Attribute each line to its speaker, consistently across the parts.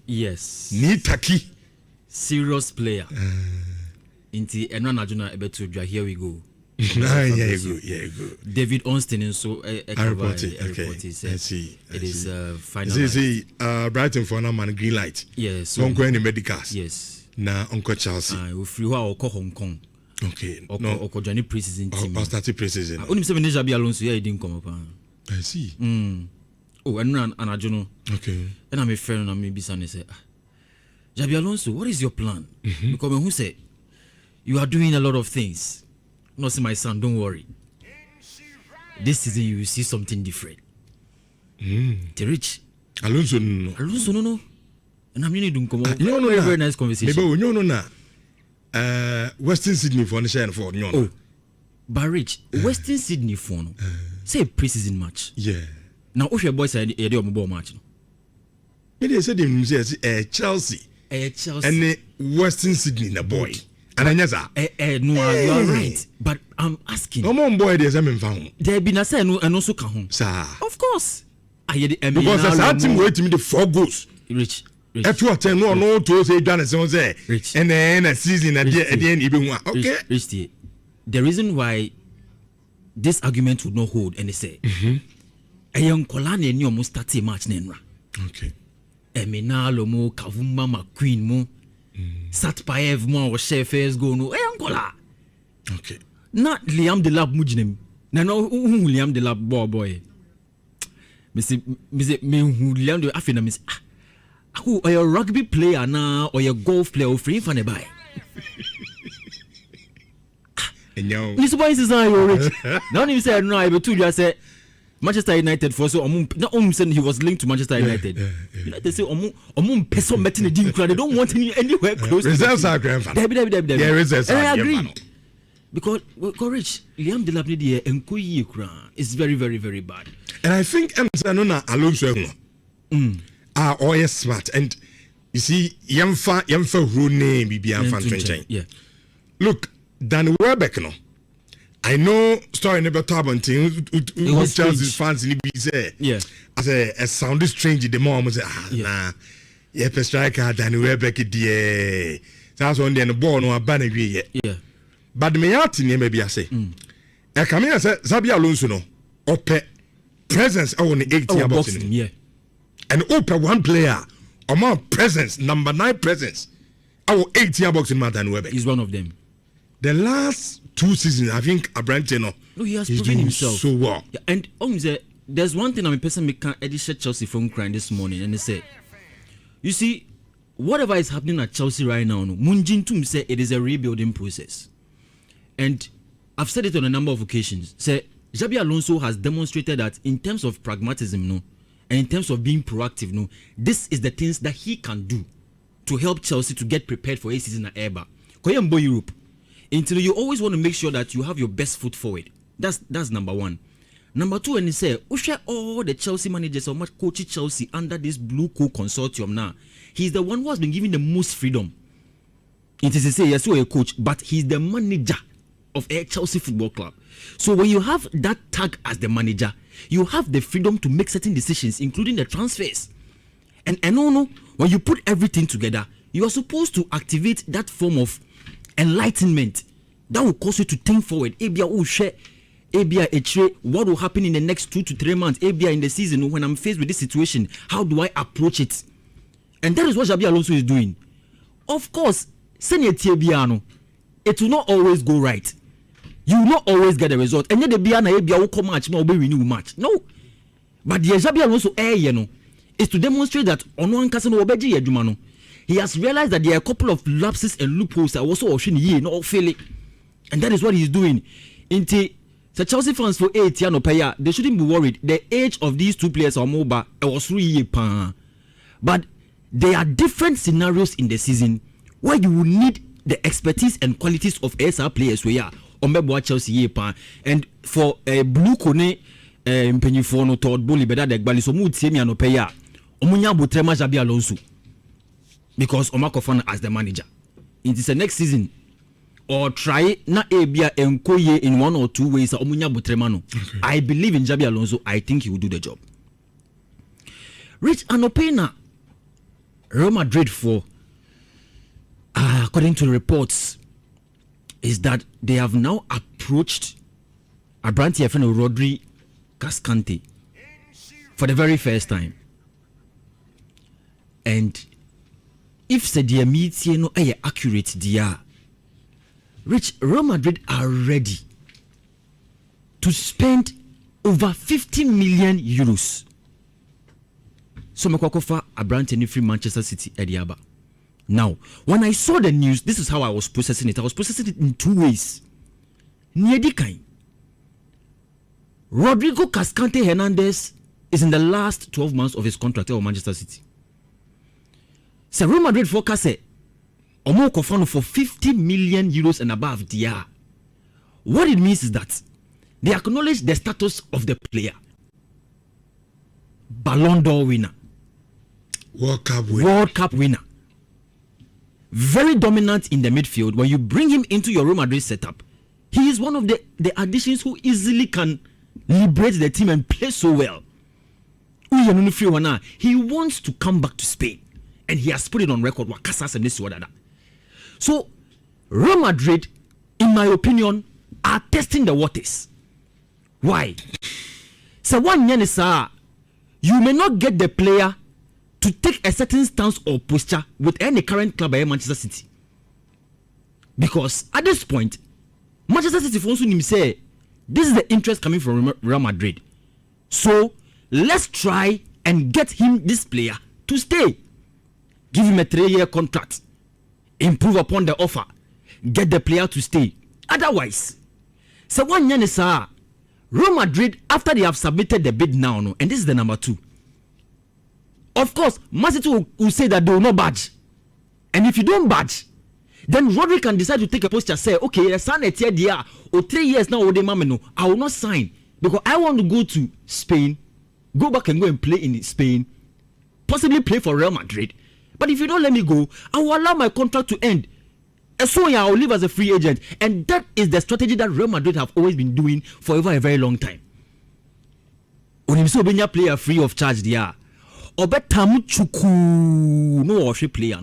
Speaker 1: Yes.
Speaker 2: Ni taki.
Speaker 1: Serious player. Inti enwa najuna ebetu dwa, here we go.
Speaker 2: Yeah, you go.
Speaker 1: David Onston so
Speaker 2: I report it. Okay. I see.
Speaker 1: It is final.
Speaker 2: See, Brighton for now man green light.
Speaker 1: Yes.
Speaker 2: So go in the medicals.
Speaker 1: Yes.
Speaker 2: Na Uncle Chelsea.
Speaker 1: We free wa oko Hong Kong.
Speaker 2: Okay.
Speaker 1: Oko journey pre-season team.
Speaker 2: Or started pre-season.
Speaker 1: Only 7 days Xabi Alonso here didn't come up.
Speaker 2: I see.
Speaker 1: Oh, and Anajono.
Speaker 2: Okay.
Speaker 1: And I'm a friend and maybe son say, Xabi Alonso, what is your plan? Because who said you are doing a lot of things. No, see my son, don't worry. This season you will see something different. The rich.
Speaker 2: Alonso no.
Speaker 1: And I'm really doing
Speaker 2: very
Speaker 1: nice conversation.
Speaker 2: Maybe no na. Western Sydney for for no.
Speaker 1: Oh, but rich Western Sydney for no. Say a pre-season match.
Speaker 2: Yeah.
Speaker 1: Now, if your boys say they do a mobile match.
Speaker 2: They said him say Chelsea. And Western Sydney na boy. And I know
Speaker 1: no, you are right. But I'm asking.
Speaker 2: No more boy there's a found.
Speaker 1: There be na say and also can home.
Speaker 2: Sir.
Speaker 1: Of course. I hear the
Speaker 2: because there's a team waiting the 4 goals.
Speaker 1: Rich.
Speaker 2: If you attend no to say done say
Speaker 1: Rich.
Speaker 2: And then a season at the end even one. Okay.
Speaker 1: Rich, the reason why this argument would not hold and they say a young Kolani and you almost start a match nenra.
Speaker 2: Okay.
Speaker 1: Eminalo mo Kavuma ma Queen mo Satpaev mo or Sheffield go no Angola.
Speaker 2: Okay.
Speaker 1: Not Liam de Lab Mujinem. No Liam de Lab boy. Missy me who Liam de Afina miss. Who are you rugby player now or your golf player or free for buy? This boy is rich. Now you say no, I be told you I say Manchester United for so not saying he was linked to Manchester United. They say person metting the deal. They don't want anywhere close.
Speaker 2: Results are grandfather.
Speaker 1: Yeah,
Speaker 2: results are.
Speaker 1: I agree. Because rich Liam Delap the Nkoyi Kran is very, very, very bad.
Speaker 2: And I think Alonso are smart and you see Yamfa who name BB
Speaker 1: yeah.
Speaker 2: Look, Dan Welbeck no. I know story never talk thing who Chelsea's fans in the say.
Speaker 1: Yeah.
Speaker 2: As a sounded strange the mom say nah. Yeah, per striker Dan Welbeck die. That's on the ball no ban agree.
Speaker 1: Yeah.
Speaker 2: But me out in maybe I say. I come here say Xabi Alonso no ope presence on the 18 box.
Speaker 1: Yeah.
Speaker 2: And open one player among presence, number 9 presence. Our 18 box in Dan Welbeck.
Speaker 1: He's one of them.
Speaker 2: The last 2 seasons, I think Abrante
Speaker 1: he has proven himself
Speaker 2: so well.
Speaker 1: Yeah, and there's one thing I'm a person making Edisha Chelsea from crying this morning, and they say, you see, whatever is happening at Chelsea right now, Munjin Tum say it is a rebuilding process. And I've said it on a number of occasions. Say Xabi Alonso has demonstrated that in terms of pragmatism, and in terms of being proactive, this is the things that he can do to help Chelsea to get prepared for a season at Eba. Koyembo Europe. Until you always want to make sure that you have your best foot forward. That's number 1. Number 2, and he said, all the Chelsea managers or much coaching Chelsea under this Blue Co consortium now. He's the one who has been given the most freedom. It is to say, yes, you're a coach, but he's the manager of a Chelsea Football Club. So when you have that tag as the manager, you have the freedom to make certain decisions, including the transfers. And when you put everything together, you are supposed to activate that form of enlightenment that will cause you to think forward. What will happen in the next 2 to 3 months? In the season, when I'm faced with this situation, how do I approach it? And that is what Xabi Alonso is doing. Of course, it will not always go right. You will not always get a result. And yet the will come match more be renew match. No. But the Xabi Alonso is to demonstrate that on one casino he has realized that there are a couple of lapses and loopholes that also not failing. And that is what he's doing. The Chelsea fans for 8 years, they shouldn't be worried. The age of these 2 players are mobile. It was 3 years. But there are different scenarios in the season where you will need the expertise and qualities of ASR players. Chelsea and for a Blue Cone Pennyfono Todd Bully better the Baliso Mood Semi no paya. Omunya Butrema Xabi Alonso. Because Omakofana as the manager. It is the next season. Or try na ebia enkoye in 1 or 2 ways. Omunya Butremano. Okay. I believe in Xabi Alonso. I think he will do the job. Rich Anopena. Real Madrid for, according to reports, is that they have now approached Abranti friend Rodri Cascante for the very first time. And if the meeting no accurate, Rich, Real Madrid are ready to spend over 50 million euros. So Makwakofa Abranti free Manchester City Ediaba. Now, when I saw the news, this is how I was processing it. I was processing it in two ways. Nyedikain. Rodrigo Cascante Hernandez is in the last 12 months of his contract at Manchester City. So Real Madrid forecast Omo Kofano for 50 million euros and above DR. What it means is that they acknowledge the status of the player. Ballon d'Or winner.
Speaker 2: World Cup winner.
Speaker 1: Very dominant in the midfield. When you bring him into your Real Madrid setup, he is one of the additions who easily can liberate the team and play so well. He wants to come back to Spain, and he has put it on record. So, Real Madrid, in my opinion, are testing the waters. Why? So one year, you may not get the player to take a certain stance or posture with any current club at Manchester City. Because at this point, Manchester City fans say this is the interest coming from Real Madrid. So let's try and get him, this player, to stay. Give him a 3-year contract. Improve upon the offer. Get the player to stay. Otherwise, so one year is Real Madrid, after they have submitted the bid now, and this is the number 2. Of course, Man City will say that they will not budge. And if you don't budge, then Rodri can decide to take a posture, say, okay, I signed a 3 or 3 years now, I will not sign because I want to go to Spain, go back and go and play in Spain, possibly play for Real Madrid. But if you don't let me go, I will allow my contract to end. And so I will live as a free agent. And that is the strategy that Real Madrid have always been doing for a very long time. When you play a free of charge there, Obetamu chuku no worship player,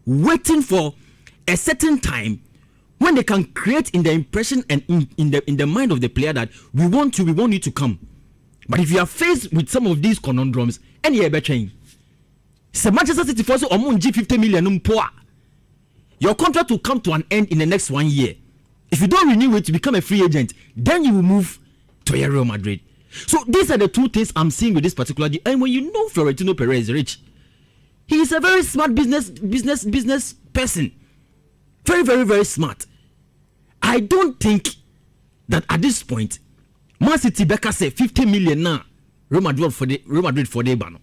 Speaker 1: waiting for a certain time when they can create in the impression and in the mind of the player that we want you to come. But if you are faced with some of these conundrums, and you're better, so Manchester City for Omunji 50 million your contract will come to an end in the next 1 year. If you don't renew it to become a free agent, then you will move to Real Madrid. So these are the two things I'm seeing with this particular deal. And when you know Florentino Perez, Rich, he is a very smart business person. Very smart. I don't think that at this point, Man City Becca say 50 million now, Real Madrid for the ban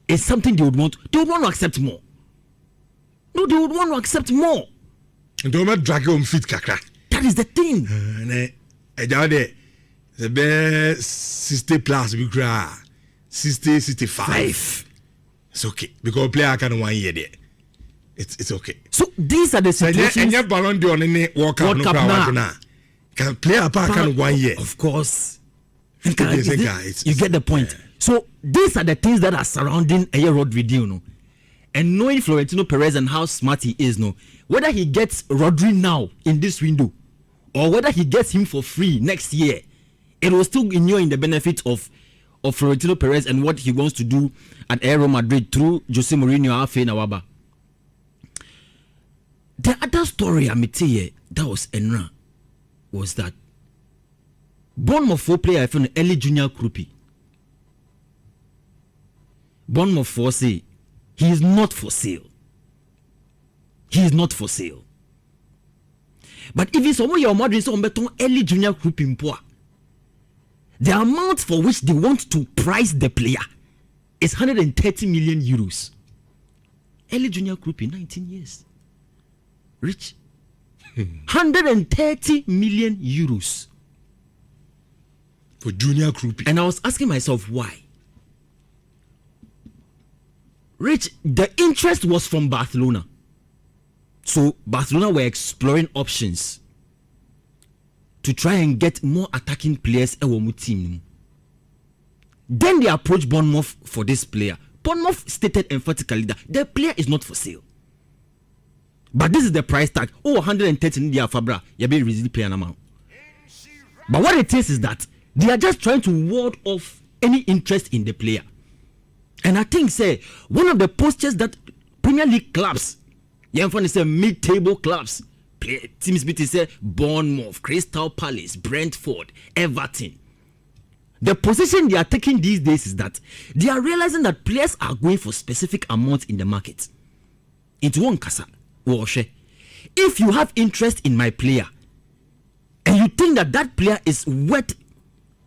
Speaker 1: is something they would want. They would want to accept more. No, they would want to accept more.
Speaker 2: Don't drag home fit kakra.
Speaker 1: That is the thing.
Speaker 2: The best 60 plus we cry 65. It's okay because player can 1 year there. It's okay.
Speaker 1: So these are the situations.
Speaker 2: And your Ballon d'Or in World Cup now. Can play a part can 1 year.
Speaker 1: Of course. You get the point. Yeah. So these are the things that are surrounding a Rodri deal, and knowing Florentino Perez and how smart he is, whether he gets Rodri now in this window or whether he gets him for free next year, it will still inure in the benefit of Florentino Perez and what he wants to do at Real Madrid through Jose Mourinho Afe Nawaba. The other story I met here that was Enra was that Bournemouth 4 player I found early junior Kroupi. Bournemouth 4 say he is not for sale. He is not for sale. But if it's someone your Madrid so on early junior Kroupi mpoa, the amount for which they want to price the player is 130 million euros. Early junior Kroupi, 19 years. Rich. 130 million euros.
Speaker 2: For junior Kroupi.
Speaker 1: And I was asking myself why. Rich, the interest was from Barcelona. So Barcelona were exploring options to try and get more attacking players in the team. Then they approached Bournemouth for this player. Bournemouth stated emphatically that the player is not for sale. But this is the price tag. 130 in the Fabra. You be released player amount. But what it is that they are just trying to ward off any interest in the player. And I think, say, one of the postures that Premier League clubs, say mid-table clubs, teams say Bournemouth, Crystal Palace, Brentford, Everton. The position they are taking these days is that they are realizing that players are going for specific amounts in the market. Into one kasa, if you have interest in my player, and you think that that player is worth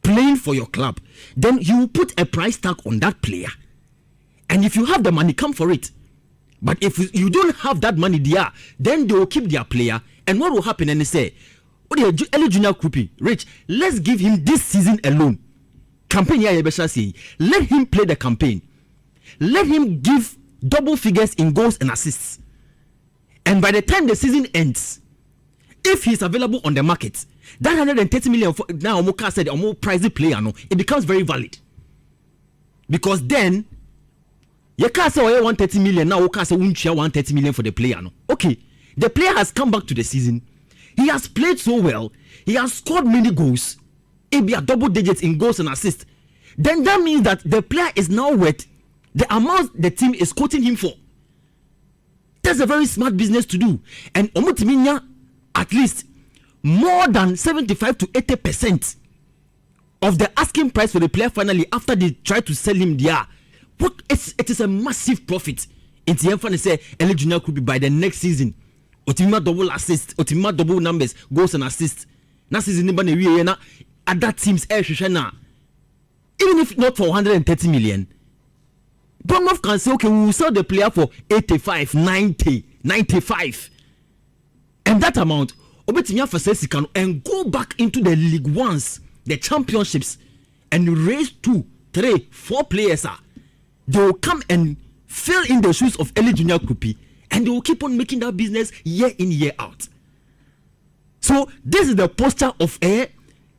Speaker 1: playing for your club, then you will put a price tag on that player. And if you have the money, come for it. But if you don't have that money there, then they will keep their player. And what will happen? And they say, early junior Krupi, Rich, let's give him this season alone. Campaign, let him play the campaign. Let him give double figures in goals and assists. And by the time the season ends, if he's available on the market, that 130 million for, now Omoka said Omo pricey player, no, it becomes very valid. Because then you can't say 130 million now, you can't say 130 million for the player. No. Okay, the player has come back to the season. He has played so well. He has scored many goals. It be a double digits in goals and assists. Then that means that the player is now worth the amount the team is quoting him for. That's a very smart business to do. And Omotiminya, at least more than 75 to 80% of the asking price for the player finally after they try to sell him there. It is a massive profit. In the end, say Eli Junior could be by the next season. Otimima double assist, Otimima double numbers, goals and assists. Next season, na other teams now. Even if not for 130 million, Bournemouth can say, okay, we will sell the player for 85, 90, 95. And that amount, Obetimia Fasesi can and go back into the League Ones, the championships, and raise 2, 3, 4 players. They will come and fill in the shoes of Eli Junior Krupi, and they will keep on making that business year in, year out. So this is the posture of a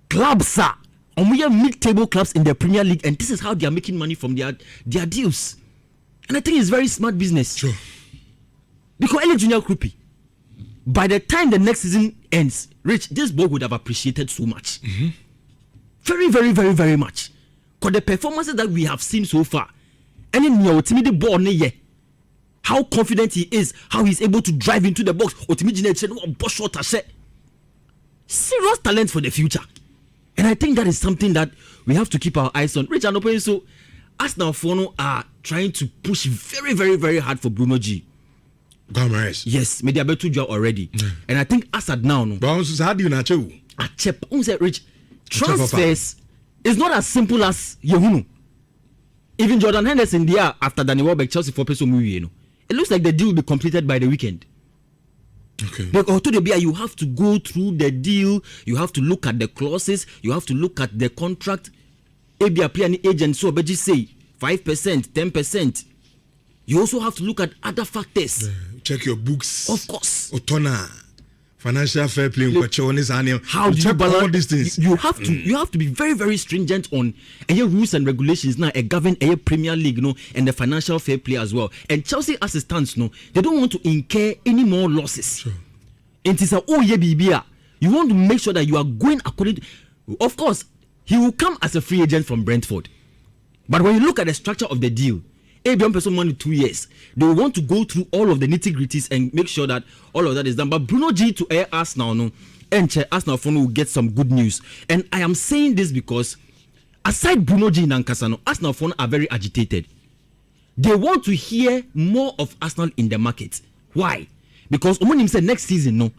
Speaker 1: club, sir. And we are mid-table clubs in the Premier League, and this is how they are making money from their deals. And I think it's very smart business.
Speaker 2: Sure.
Speaker 1: Because Eli Junior Krupi, by the time the next season ends, Rich, this boy would have appreciated so much. Mm-hmm. Very, very, very, very much. Because the performances that we have seen so far, and in your timid ball, how confident he is, how he's able to drive into the box, serious talent for the future. And I think that is something that we have to keep our eyes on. Rich and Open, so Arsenal Fono are trying to push very, very, very hard for Bruno G.
Speaker 2: Gomez.
Speaker 1: Yes, maybe I bet you already. And I think Assad now, no.
Speaker 2: But how do you not know?
Speaker 1: Rich, transfers is not as simple as Yehuno. Even Jordan Henderson there after Danny Welbeck Chelsea for Peso Mouye, it looks like the deal will be completed by the weekend.
Speaker 2: Okay.
Speaker 1: Because to the BI, you have to go through the deal, you have to look at the clauses, you have to look at the contract. Maybe apply an agent, so but just say 5%, 10%. You also have to look at other factors.
Speaker 2: Check your books.
Speaker 1: Of course.
Speaker 2: Otona, financial fair play,
Speaker 1: how do you balance all these things? You have to be very, very stringent on any rules and regulations now. A govern a Premier League, and the financial fair play as well. And Chelsea, as it stands, they don't want to incur any more losses.
Speaker 2: Sure.
Speaker 1: And it's you want to make sure that you are going according to, of course, he will come as a free agent from Brentford. But when you look at the structure of the deal, ABM person money 2 years. They want to go through all of the nitty-gritties and make sure that all of that is done. But Bruno G to air Arsenal, and Arsenal phone will get some good news. And I am saying this because aside Bruno G and Ankasano, Arsenal phone are very agitated. They want to hear more of Arsenal in the market. Why? Because Omonim said next season,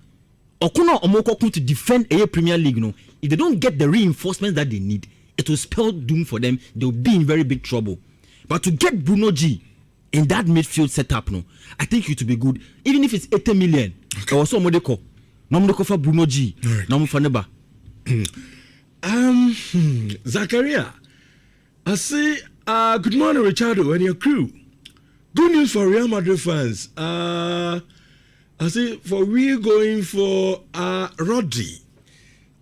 Speaker 1: Okuno Omoko to defend a Premier League, if they don't get the reinforcements that they need, it will spell doom for them. They'll be in very big trouble. But to get Bruno G in that midfield setup, I think it will be good. Even if it's 80 million. Okay. Also, Modeko. No Modeko for Bruno G. No Mufaneba.
Speaker 2: Zachariah, I say, good morning, Richardo, and your crew. Good news for Real Madrid fans. I say, we going for Rodri.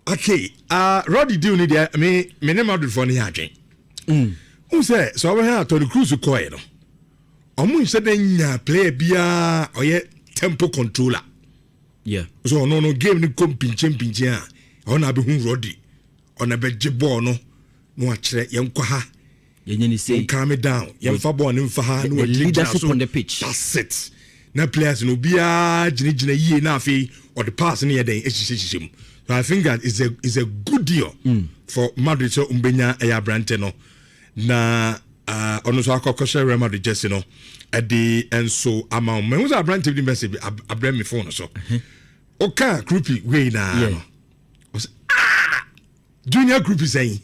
Speaker 2: Okay, Rodri do need me Madrid for the Who say so? Over here to the cruise coin. omo said nya player bia oye tempo controller.
Speaker 1: Yeah.
Speaker 2: So no game ni kom pinche a ona be hu Rodri. Ona be jeball no akire yenkwa ha.
Speaker 1: Yenye say
Speaker 2: calm it down. Yemfa ball ni mfa ha no
Speaker 1: leadership on the pitch.
Speaker 2: That's it. Na players no bia gina yie na afi or the pass ni yeden ehihihim. So I think that is a good deal for Madrid so umbenya eya brante no. Na ono so akokoshe Real Madrid just no edi enso amount me who's a brante bi message abrem me phone so. Okay, Kroupi way na.
Speaker 1: Yeah.
Speaker 2: Junior Kroupi saying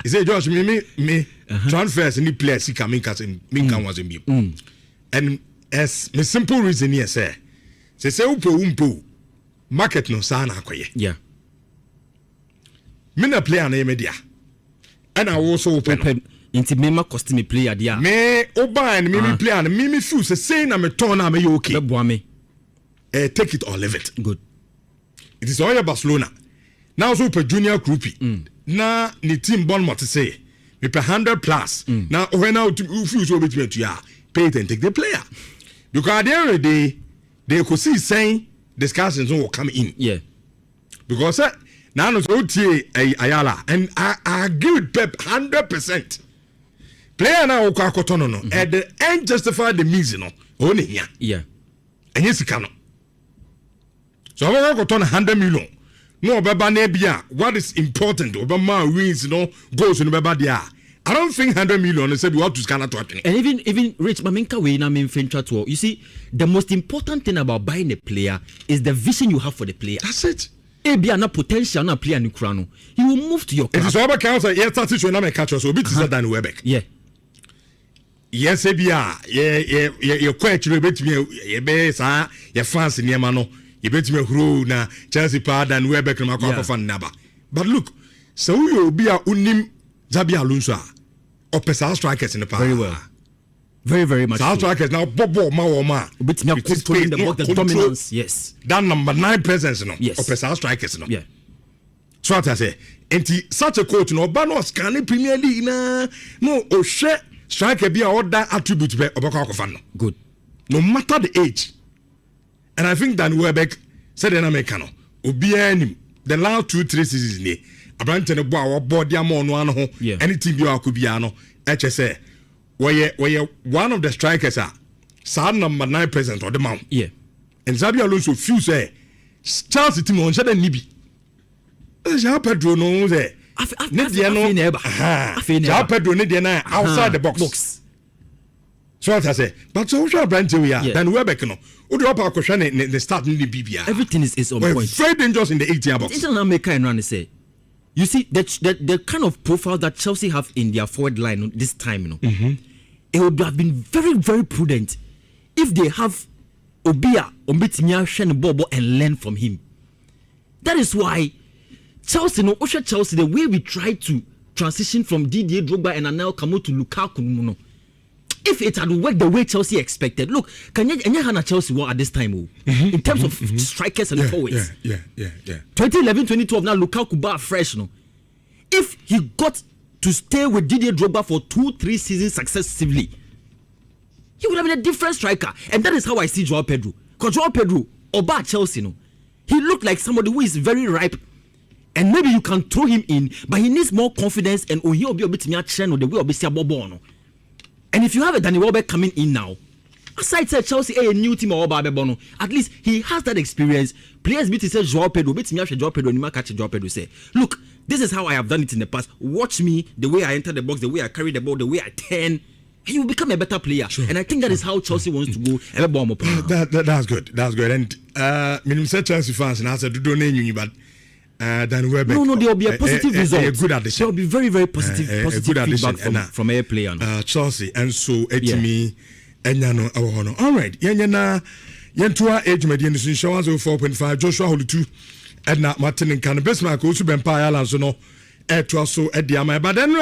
Speaker 2: he said Josh me transfers any players he can make us in minkan was in me. And as the simple reason here say umpo market no sana akoye.
Speaker 1: Yeah.
Speaker 2: Me na player na media. And I also open
Speaker 1: into me cost me player dia.
Speaker 2: Me oba and me player and me feel say na me turn na me okay.
Speaker 1: Me
Speaker 2: take it or leave it.
Speaker 1: Good.
Speaker 2: It is all Barcelona. Now so per junior Kroupi. Na ni team Bournemouth say me per 100 plus. Now when now you feel so between to ya pay it and take the player. Because at the end of the day they could see saying discussions will come in.
Speaker 1: Yeah.
Speaker 2: Because now no so tie Ayala and I agree with Pep 100%. Player now ko no at the end justify the means no. Only here.
Speaker 1: Yeah.
Speaker 2: And yes cannot. So I go turn 100 million. No baba na bia what is important Obama wins goals no baba there. I don't think 100 million say we have to scan to happen.
Speaker 1: And even Rich Maminka we na mean fin chat. You see the most important thing about buying a player is the vision you have for the player.
Speaker 2: That's it.
Speaker 1: Ebia na potential na player ni krano. He will move to your club.
Speaker 2: It is over council yes situation na me catch us so bit is than WELBECK.
Speaker 1: Yeah.
Speaker 2: Yes ebia ye kwetire betimi ye be sa ye fans niema no. You bet me who na Chelsea pad and WELBECK na makwa fan naba. But look, so you be a unim Zabi Alonso or pesa strikers in the past.
Speaker 1: Very well. Very, very much.
Speaker 2: South strikers now bobo ma.
Speaker 1: Bit me controlling the ball, the dominance. Yes.
Speaker 2: That number 9 presence no.
Speaker 1: Yes.
Speaker 2: Or pesa strikers no.
Speaker 1: Yeah.
Speaker 2: So what I say, such a coach no bano scanning Premier League na no o share striker be all that attribute be obaka fan no.
Speaker 1: Good.
Speaker 2: No matter the age. And I think that WELBECK said in America, the last 2-3 seasons, a branch and a board, anything you are could be ano, HSA, where one of the strikers are sad number 9 present or the mount.
Speaker 1: Yeah.
Speaker 2: And Zabi Alonso few say, Chelsea team on Saturday Nibi. Pedro knows there. Pedro Nidiana outside the box. So what I say, but so branch we are, then WELBECK no. The start in the BBR.
Speaker 1: Everything is on point.
Speaker 2: Very dangerous in the 80 box.
Speaker 1: International maker and run say, you see the kind of profile that Chelsea have in their forward line this time, it would have been very, very prudent if they have Obia, Ombitimia, Shen Bobo and learn from him. That is why Chelsea, the way we try to transition from Didier Drogba and Anel Kamo to Lukaku, if it had worked the way Chelsea expected, look, can you Hana Chelsea were at this time in terms of strikers and forwards?
Speaker 2: Yeah.
Speaker 1: 2011-2012 now Lukaku bar fresh no. If he got to stay with Didier Drogba for 2-3 seasons successively, he would have been a different striker, and that is how I see Joao Pedro. Because Joao Pedro, Oba Chelsea no, he looked like somebody who is very ripe, and maybe you can throw him in, but he needs more confidence and he'll be a bit more channel the way of the Bobo no. And if you have a Danny WELBECK coming in now, aside said Chelsea a new team or Bono, at least he has that experience. Players beat say Joao Pedro, beat me Joao Pedro, and catch Joao Pedro say, look, this is how I have done it in the past. Watch me, the way I enter the box, the way I carry the ball, the way I turn, and you will become a better player. Sure. And I think that is how Chelsea wants to go.
Speaker 2: That's good. That's good. And me say Chelsea fans and I said don't name you, but then WELBECK.
Speaker 1: No, there will be a positive result.
Speaker 2: A good addition.
Speaker 1: There will be very, very positive feedback from a player.
Speaker 2: Chelsea and so me enyano awono. All right, yenyana yentua age media in show 4.5 Joshua Holutu Edna Martin and Can best mark also been Paya Lanzo no air to so at the ama but then